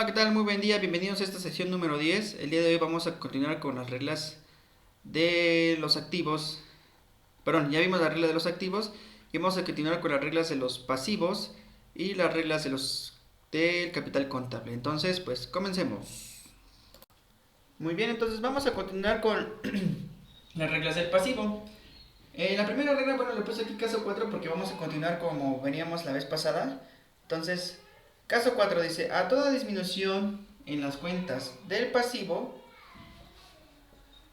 Hola, ¿qué tal? Muy buen día, bienvenidos a esta sesión número 10. El día de hoy vamos a continuar con las reglas de los activos. Perdón, ya vimos la regla de los activos y vamos a continuar con las reglas de los pasivos y las reglas de los del capital contable. Entonces, pues comencemos. Muy bien, entonces vamos a continuar con las reglas del pasivo. La primera regla, bueno, le puse aquí caso 4 porque vamos a continuar como veníamos la vez pasada. Entonces, caso 4 dice, a toda disminución en las cuentas del pasivo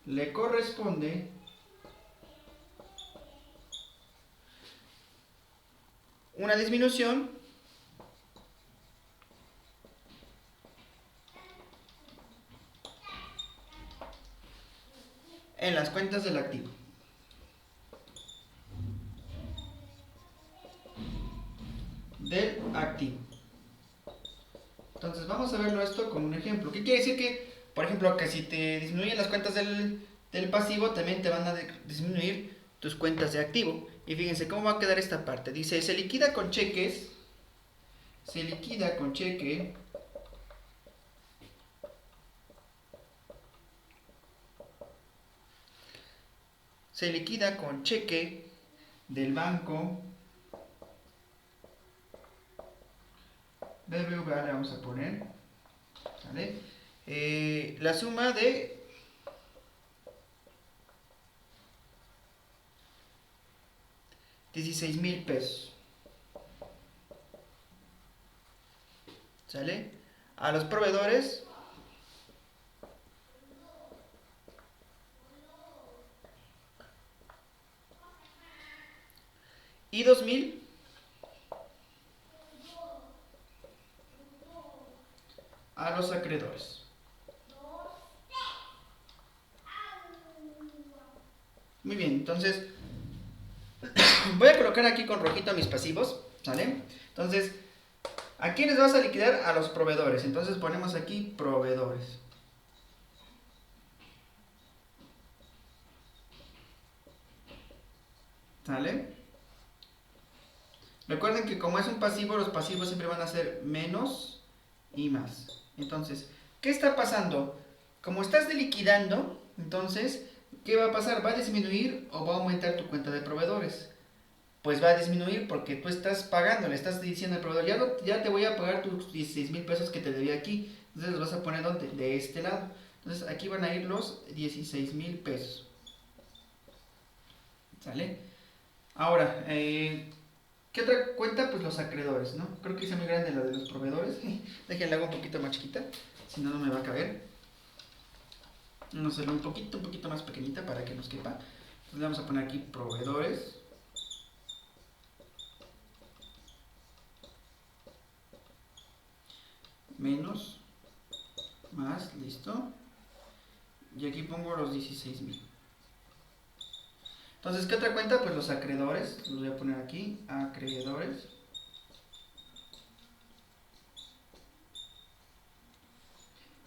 le corresponde una disminución en las cuentas del activo. Del activo. Entonces, vamos a verlo esto con un ejemplo. ¿Qué quiere decir? Que, por ejemplo, que si te disminuyen las cuentas del pasivo, también te van a disminuir tus cuentas de activo. Y fíjense cómo va a quedar esta parte. Dice, se liquida con cheques. Se liquida con cheque. Se liquida con cheque del banco. BBVA le vamos a poner. ¿Vale? La suma de 16,000 pesos. ¿Sale? A los proveedores y 2,000 a los acreedores. Muy bien, entonces voy a colocar aquí con rojito mis pasivos, ¿sale? Entonces, ¿a quiénes vas a liquidar? A los proveedores. Entonces ponemos aquí proveedores. ¿Sale? Recuerden que como es un pasivo, los pasivos siempre van a ser menos y más. Entonces, ¿qué está pasando? Como estás liquidando, entonces, ¿qué va a pasar? ¿Va a disminuir o va a aumentar tu cuenta de proveedores? Pues va a disminuir porque tú estás pagando, le estás diciendo al proveedor, ya te voy a pagar tus 16,000 pesos que te debía aquí. Entonces los vas a poner ¿dónde? De este lado. Entonces aquí van a ir los 16,000 pesos. ¿Sale? Ahora, ¿qué otra cuenta? Pues los acreedores, ¿no? Creo que hice muy grande la de los proveedores. Déjenla hago un poquito más chiquita, si no, no me va a caber. Vamos a hacerlo un poquito más pequeñita para que nos quepa. Entonces le vamos a poner aquí proveedores. Menos, más, listo. Y aquí pongo los 16,000. Entonces, ¿qué otra cuenta? Pues los acreedores. Los voy a poner aquí, acreedores.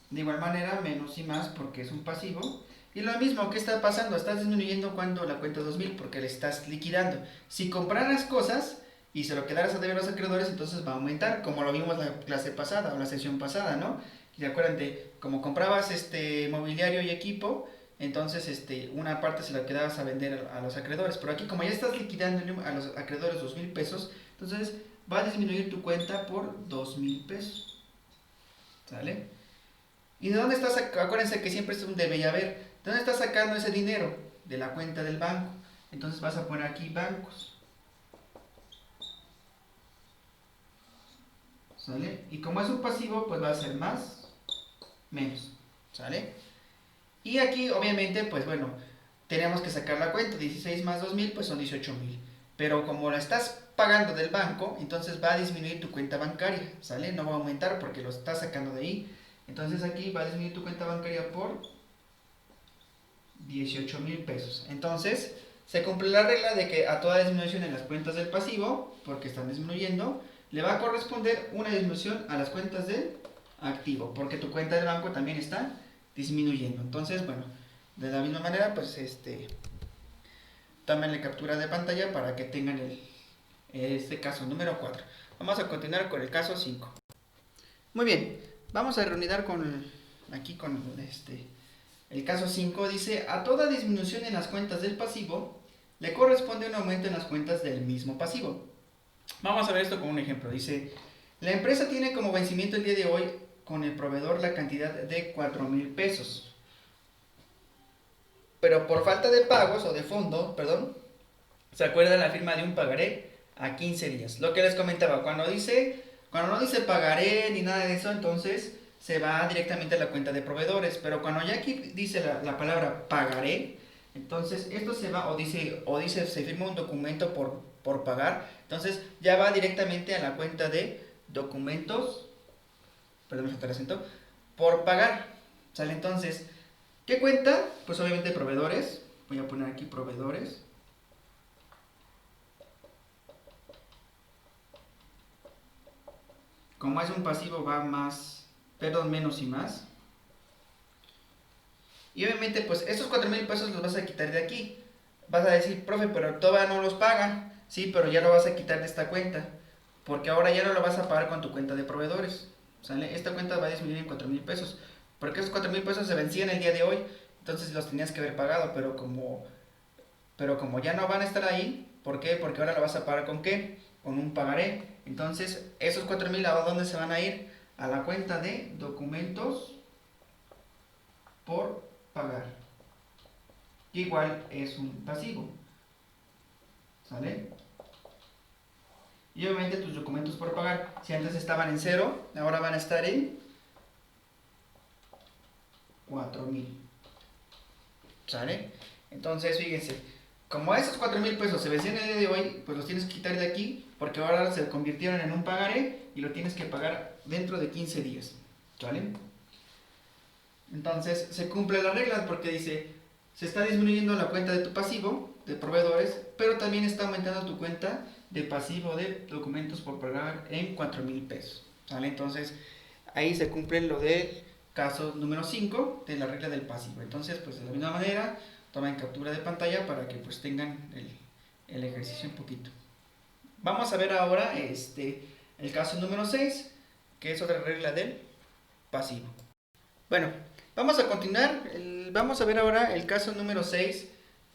De igual manera, menos y más porque es un pasivo. Y lo mismo, ¿qué está pasando? Estás disminuyendo cuando la cuenta 2,000 porque le estás liquidando. Si compraras cosas y se lo quedaras a deber a los acreedores, entonces va a aumentar, como lo vimos la clase pasada o la sesión pasada, ¿no? Y acuérdate, como comprabas mobiliario y equipo, entonces una parte se la quedabas a vender a los acreedores. Pero aquí, como ya estás liquidando a los acreedores 2,000 pesos, entonces va a disminuir tu cuenta por 2,000 pesos. ¿Sale? ¿Y de dónde estás? Acuérdense que siempre es un debe y haber. ¿De dónde estás sacando ese dinero? De la cuenta del banco. Entonces vas a poner aquí bancos. ¿Sale? Y como es un pasivo, pues va a ser más, menos. ¿Sale? Y aquí, obviamente, pues bueno, tenemos que sacar la cuenta. 16 más 2,000, pues son 18,000. Pero como la estás pagando del banco, entonces va a disminuir tu cuenta bancaria. ¿Sale? No va a aumentar porque lo estás sacando de ahí. Entonces aquí va a disminuir tu cuenta bancaria por 18,000 pesos. Entonces, se cumple la regla de que a toda disminución en las cuentas del pasivo, porque están disminuyendo, le va a corresponder una disminución a las cuentas del activo, porque tu cuenta del banco también está disminuyendo. Entonces, bueno, de la misma manera, pues tómenle captura de pantalla para que tengan este caso número 4. Vamos a continuar con el caso 5. Muy bien, Vamos a reunir aquí con el caso 5. Dice, a toda disminución en las cuentas del pasivo le corresponde un aumento en las cuentas del mismo pasivo. Vamos a ver esto con un ejemplo. Dice, la empresa tiene como vencimiento el día de hoy con el proveedor la cantidad de 4,000 pesos. Pero por falta de pagos o de fondo, perdón, se acuerda la firma de un pagaré a 15 días. Lo que les comentaba, cuando no dice pagaré ni nada de eso, entonces se va directamente a la cuenta de proveedores. Pero cuando ya aquí dice la palabra pagaré, entonces esto se va, o dice se firma un documento por pagar, entonces ya va directamente a la cuenta de documentos, perdón, me falta el acento, por pagar. ¿Sale? Entonces, ¿qué cuenta? Pues obviamente proveedores. Voy a poner aquí proveedores. Como es un pasivo va menos y más. Y obviamente pues estos 4,000 pesos los vas a quitar de aquí. Vas a decir, profe, pero todavía no los pagan. Sí, pero ya lo vas a quitar de esta cuenta. Porque ahora ya no lo vas a pagar con tu cuenta de proveedores. ¿Sale? Esta cuenta va a disminuir en 4,000 pesos. Porque esos 4,000 pesos se vencían el día de hoy. Entonces los tenías que haber pagado. Pero como ya no van a estar ahí. ¿Por qué? Porque ahora lo vas a pagar ¿con qué? Con un pagaré. Entonces esos 4,000 ¿a dónde se van a ir? A la cuenta de documentos por pagar. Igual es un pasivo. ¿Sale? Y obviamente tus documentos por pagar, si antes estaban en 0, ahora van a estar en 4,000. ¿Sale? Entonces, fíjense, como esos 4,000 pesos se vencían el día de hoy, pues los tienes que quitar de aquí, porque ahora se convirtieron en un pagaré y lo tienes que pagar dentro de 15 días. ¿Sale? Entonces, se cumple la regla porque dice, se está disminuyendo la cuenta de tu pasivo de proveedores, pero también está aumentando tu cuenta de pasivo de documentos por pagar en 4,000 pesos. ¿Sale? Entonces, ahí se cumple lo del caso número 5 de la regla del pasivo. Entonces, pues de la misma manera, tomen captura de pantalla para que pues tengan el ejercicio un poquito. Vamos a ver ahora el caso número 6, que es otra regla del pasivo. Bueno, vamos a continuar. Vamos a ver ahora el caso número 6,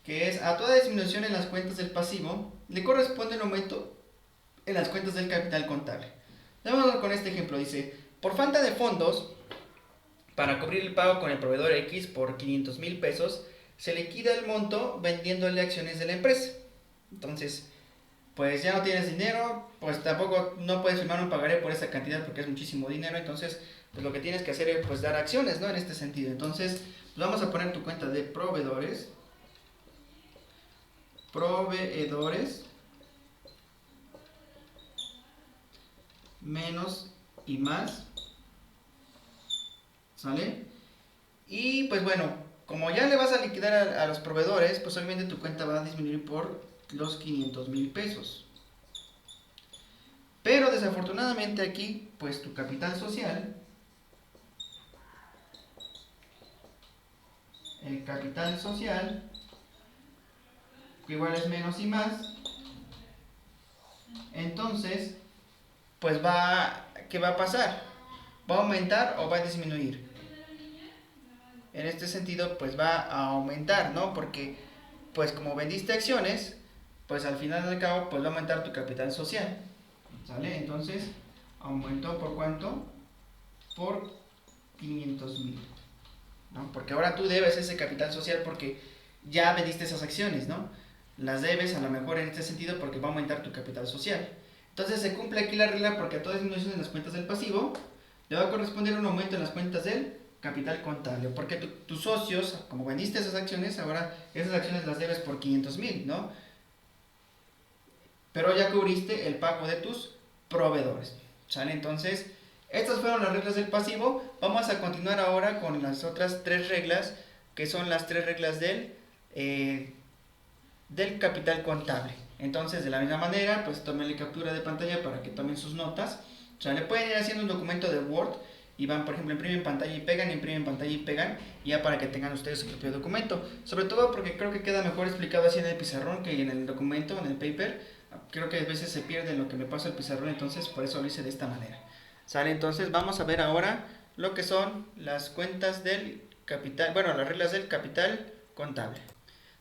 que es a toda disminución en las cuentas del pasivo le corresponde un aumento en las cuentas del capital contable. Vamos con este ejemplo. Dice, por falta de fondos para cubrir el pago con el proveedor X por 500,000 pesos, se liquida el monto vendiéndole acciones de la empresa. Entonces, pues ya no tienes dinero, pues tampoco no puedes firmar un pagaré por esa cantidad porque es muchísimo dinero. Entonces, pues lo que tienes que hacer es pues dar acciones, ¿no? En este sentido. Entonces, pues vamos a poner tu cuenta de proveedores menos y más, ¿sale? Y pues bueno, como ya le vas a liquidar a los proveedores, pues obviamente tu cuenta va a disminuir por los 500,000 pesos. Pero desafortunadamente aquí, pues tu capital social, el capital social, que igual es menos y más, entonces, pues ¿qué va a pasar? ¿Va a aumentar o va a disminuir? En este sentido, pues va a aumentar, ¿no? Porque, pues como vendiste acciones, pues al final del cabo, pues va a aumentar tu capital social, ¿sale? Entonces, aumentó ¿por cuánto? Por 500,000, ¿no? Porque ahora tú debes ese capital social porque ya vendiste esas acciones, ¿no? Las debes a lo mejor en este sentido porque va a aumentar tu capital social. Entonces se cumple aquí la regla porque a toda disminución en las cuentas del pasivo le va a corresponder un aumento en las cuentas del capital contable, porque tus socios, como vendiste esas acciones, ahora esas acciones las debes por 500,000, ¿no? Pero ya cubriste el pago de tus proveedores, ¿sale? Entonces, estas fueron las reglas del pasivo. Vamos a continuar ahora con las otras 3 reglas, que son las 3 reglas del capital contable. Entonces, de la misma manera, pues tómenle captura de pantalla para que tomen sus notas. O sea, le pueden ir haciendo un documento de Word y van, por ejemplo, imprimen pantalla y pegan, imprimen pantalla y pegan, ya para que tengan ustedes su propio documento. Sobre todo porque creo que queda mejor explicado así en el pizarrón que en el documento, en el paper. Creo que a veces se pierde lo que me pasa el pizarrón, entonces por eso lo hice de esta manera. ¿Sale? Entonces vamos a ver ahora lo que son las cuentas del capital, bueno, las reglas del capital contable.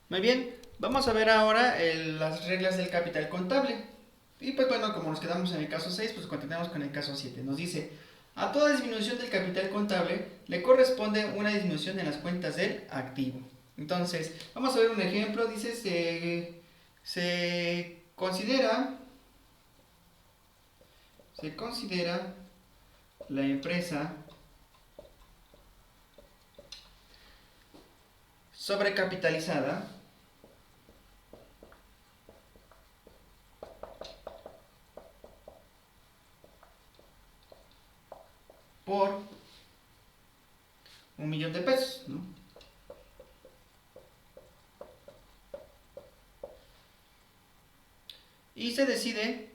Muy bien, vamos a ver ahora las reglas del capital contable. Y pues bueno, como nos quedamos en el caso 6, pues continuamos con el caso 7. Nos dice, a toda disminución del capital contable le corresponde una disminución en las cuentas del activo. Entonces, vamos a ver un ejemplo. Dice, se considera la empresa sobrecapitalizada por 1.000.000 de pesos, ¿no? Y se decide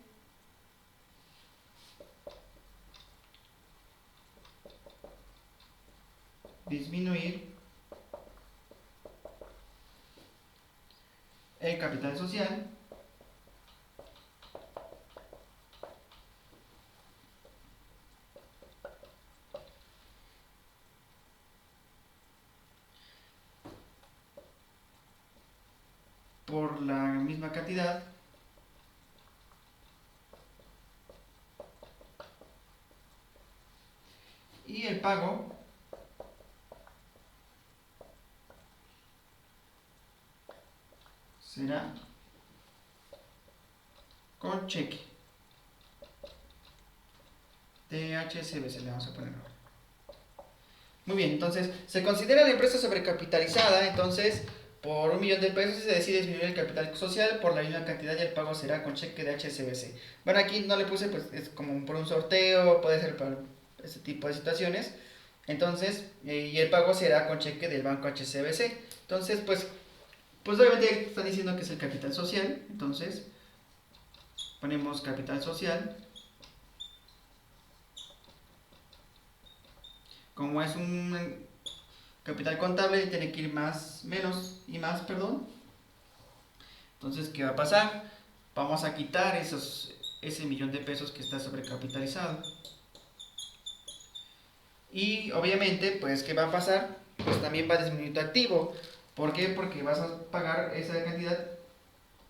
disminuir el capital social por la misma cantidad y el pago será con cheque de HSBC, le vamos a poner ahora. Muy bien, entonces se considera la empresa sobrecapitalizada, entonces por 1.000.000 de pesos y se decide disminuir el capital social por la misma cantidad y el pago será con cheque de HSBC. Bueno, aquí no le puse, pues es como por un sorteo, puede ser para este tipo de situaciones. Entonces, y el pago será con cheque del banco HSBC. Entonces, pues obviamente están diciendo que es el capital social, entonces ponemos capital social. Como es un capital contable, tiene que ir más, menos y más, perdón. Entonces, ¿qué va a pasar? Vamos a quitar ese 1.000.000 de pesos que está sobrecapitalizado. Y obviamente, pues, ¿qué va a pasar? Pues también va a disminuir tu activo. ¿Por qué? Porque vas a pagar esa cantidad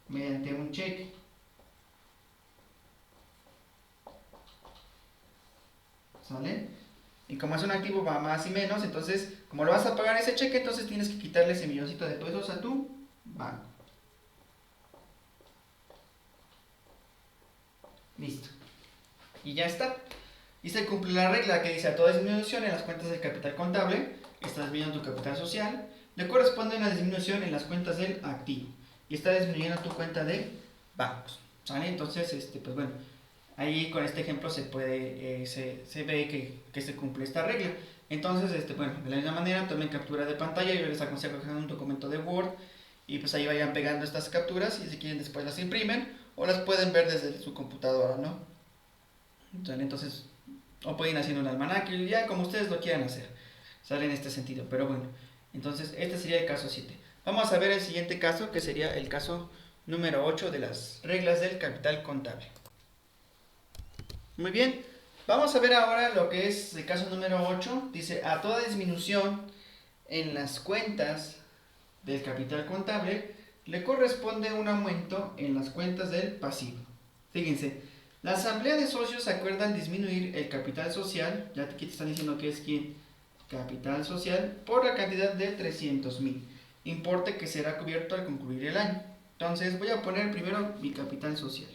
mediante un cheque. ¿Sale? Y como es un activo va más y menos, entonces, como lo vas a pagar ese cheque, entonces tienes que quitarle ese milloncito de pesos a tu banco. Listo. Y ya está. Y se cumple la regla que dice a toda disminución en las cuentas del capital contable, estás viendo tu capital social, le corresponde una disminución en las cuentas del activo. Y está disminuyendo tu cuenta de bancos. ¿Sale? Entonces, pues bueno, ahí con este ejemplo se puede, se ve que se cumple esta regla. Entonces, bueno, de la misma manera, tomen captura de pantalla. Yo les aconsejo que hagan un documento de Word y pues ahí vayan pegando estas capturas y si quieren después las imprimen o las pueden ver desde su computadora, ¿no? Entonces, o pueden ir haciendo un almanaque, ya como ustedes lo quieran hacer. Sale en este sentido, pero bueno. Entonces, este sería el caso 7. Vamos a ver el siguiente caso, que sería el caso número 8 de las reglas del capital contable. Muy bien, vamos a ver ahora lo que es el caso número 8. Dice, a toda disminución en las cuentas del capital contable le corresponde un aumento en las cuentas del pasivo. Fíjense, la asamblea de socios acuerdan disminuir el capital social, ya aquí te están diciendo que es quién, capital social, por la cantidad de 300.000, importe que será cubierto al concluir el año. Entonces voy a poner primero mi capital social.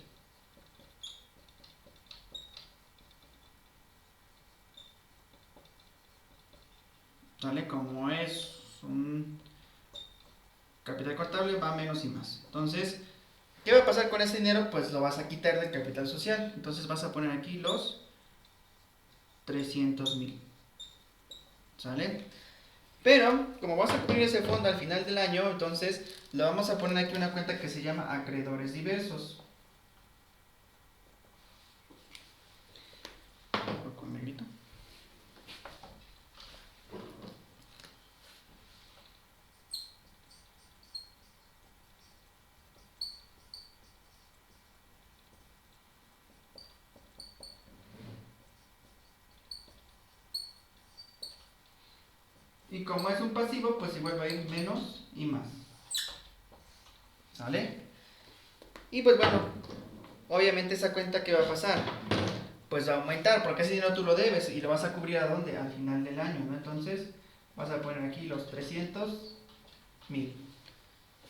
¿Sale? Como es un capital contable, va menos y más. Entonces, ¿qué va a pasar con ese dinero? Pues lo vas a quitar del capital social. Entonces vas a poner aquí los 300.000. ¿Sale? Pero, como vas a cubrir ese fondo al final del año, entonces lo vamos a poner aquí una cuenta que se llama acreedores diversos. Con negrito. Y como es un pasivo, pues igual va a ir menos y más. ¿Sale? Y pues bueno, obviamente esa cuenta, ¿qué va a pasar? Pues va a aumentar, porque ese dinero tú lo debes y lo vas a cubrir ¿a dónde? Al final del año, ¿no? Entonces vas a poner aquí los 300.000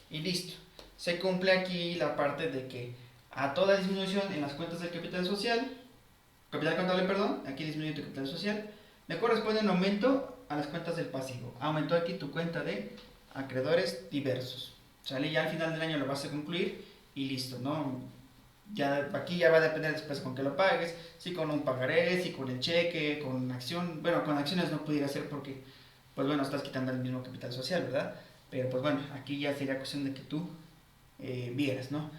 y listo. Se cumple aquí la parte de que a toda disminución en las cuentas del capital social, capital contable, perdón, aquí disminuye tu capital social, le corresponde un aumento a las cuentas del pasivo. Aumentó aquí tu cuenta de acreedores diversos. ¿Sale? Ya al final del año lo vas a concluir y listo, ¿no? Ya aquí ya va a depender después con qué lo pagues, si con un pagaré, si con el cheque, con acción, bueno, con acciones no pudiera ser porque, pues bueno, estás quitando el mismo capital social, ¿verdad? Pero pues bueno, aquí ya sería cuestión de que tú vieras, ¿no?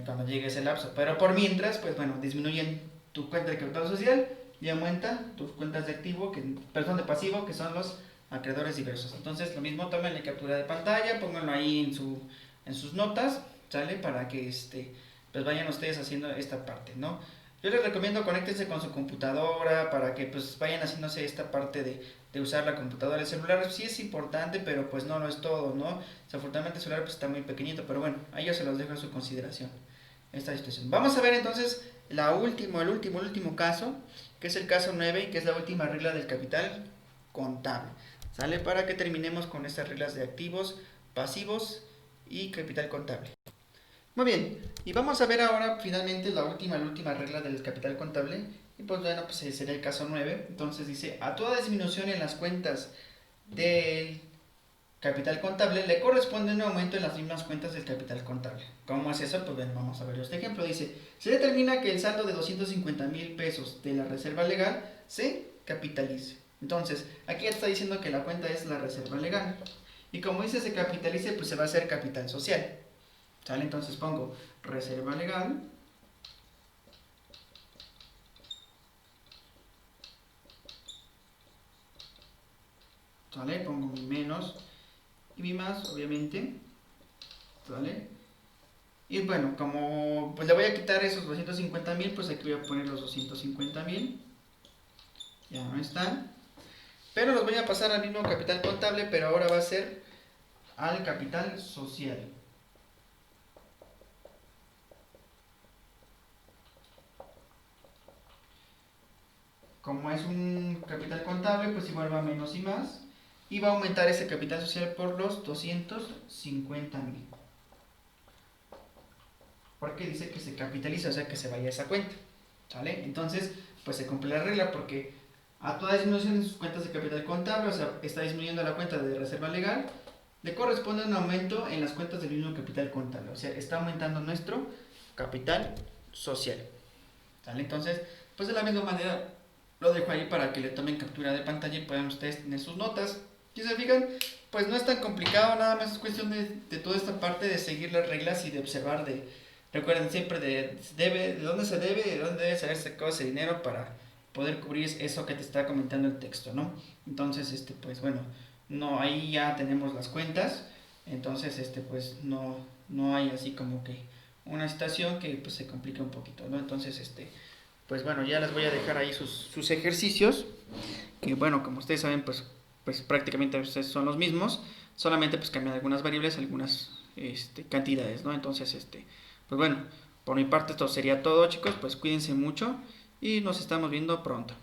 Cuando llegue ese lapso. Pero por mientras, pues bueno, disminuyen tu cuenta de capital social y aumenta tus cuentas de activo, perdón, de pasivo, que son los acreedores diversos. Entonces, lo mismo, tómenle captura de pantalla, pónganlo ahí en sus notas, ¿sale? Para que pues vayan ustedes haciendo esta parte, ¿no? Yo les recomiendo conéctense con su computadora para que pues vayan haciéndose esta parte de usar la computadora. El celular sí es importante, pero pues no lo es todo, ¿no? Desafortunadamente el celular pues está muy pequeñito, pero bueno, ahí yo se los dejo a su consideración esta situación. Vamos a ver entonces el último caso, que es el caso 9 y que es la última regla del capital contable. ¿Sale? Para que terminemos con estas reglas de activos, pasivos y capital contable. Muy bien, y vamos a ver ahora finalmente la última regla del capital contable. Y pues bueno, pues sería el caso 9. Entonces dice, a toda disminución en las cuentas del capital contable le corresponde un aumento en las mismas cuentas del capital contable. ¿Cómo es eso? Pues bien, vamos a ver este ejemplo. Dice, se determina que el saldo de 250.000 pesos de la reserva legal se capitalice. Entonces, aquí ya está diciendo que la cuenta es la reserva legal. Y como dice se capitalice, pues se va a hacer capital social. ¿Sale? Entonces pongo reserva legal. ¿Sale? Pongo mi menos y mi más, obviamente. ¿Sale? Y bueno, como pues le voy a quitar esos 250.000, pues aquí voy a poner los 250.000. Ya no están. Pero los voy a pasar al mismo capital contable, pero ahora va a ser al capital social. Como es un capital contable, pues igual va a menos y más. Y va a aumentar ese capital social por los 250.000. Porque dice que se capitaliza, o sea que se vaya a esa cuenta. ¿Sale? Entonces, pues se cumple la regla porque a toda disminución en sus cuentas de capital contable, o sea, está disminuyendo la cuenta de reserva legal, le corresponde un aumento en las cuentas del mismo capital contable. O sea, está aumentando nuestro capital social. ¿Sale? Entonces, pues de la misma manera lo dejo ahí para que le tomen captura de pantalla y puedan ustedes tener sus notas. Si se fijan, pues no es tan complicado, nada más es cuestión de toda esta parte de seguir las reglas y de observar recuerden siempre de dónde se debe, de dónde debe ser sacado ese dinero para poder cubrir eso que te está comentando el texto, ¿no? Entonces, pues bueno, no, ahí ya tenemos las cuentas, entonces, pues no hay así como que una situación que pues se complica un poquito, ¿no? Entonces, pues bueno, ya les voy a dejar ahí sus ejercicios, que bueno, como ustedes saben, pues prácticamente son los mismos, solamente pues cambian algunas variables, algunas cantidades, ¿no? Entonces, pues bueno, por mi parte esto sería todo, chicos, pues cuídense mucho y nos estamos viendo pronto.